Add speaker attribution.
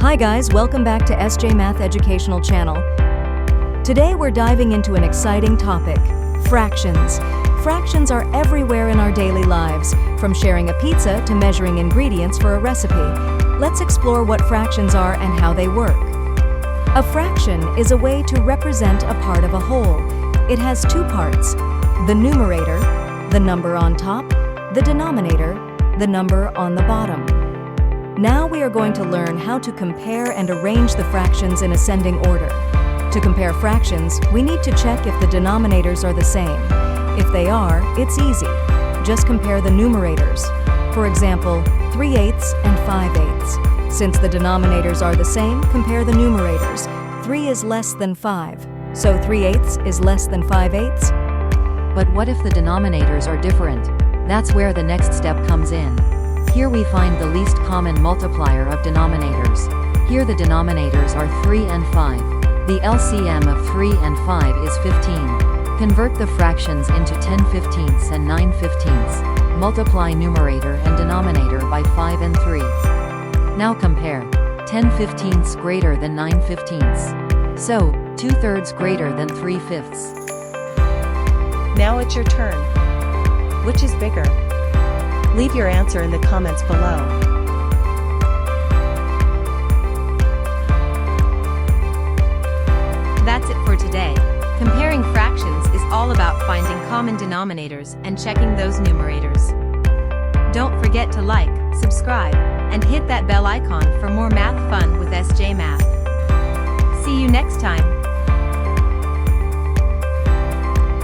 Speaker 1: Hi guys, welcome back to SJ Math Educational Channel. Today we're diving into an exciting topic, fractions. Fractions are everywhere in our daily lives, from sharing a pizza to measuring ingredients for a recipe. Let's explore what fractions are and how they work. A fraction is a way to represent a part of a whole. It has two parts, the numerator, the number on top, the denominator, the number on the bottom. Now we are going to learn how to compare and arrange the fractions in ascending order. To compare fractions, we need to check if the denominators are the same. If they are, it's easy. Just compare the numerators. For example, 3/8 and 5/8. Since the denominators are the same, compare the numerators. 3 is less than 5, so 3/8 is less than 5/8.
Speaker 2: But what if the denominators are different? That's where the next step comes in. Here we find the least common multiplier of denominators. Here the denominators are 3 and 5. The LCM of 3 and 5 is 15. Convert the fractions into 10/15 and 9/15. Multiply numerator and denominator by 5 and 3. Now compare. 10/15 greater than 9/15. So, 2/3 greater than 3/5.
Speaker 3: Now it's your turn. Which is bigger? Leave your answer in the comments below.
Speaker 4: That's it for today. Comparing fractions is all about finding common denominators and checking those numerators. Don't forget to like, subscribe, and hit that bell icon for more math fun with SJ Math. See you next time.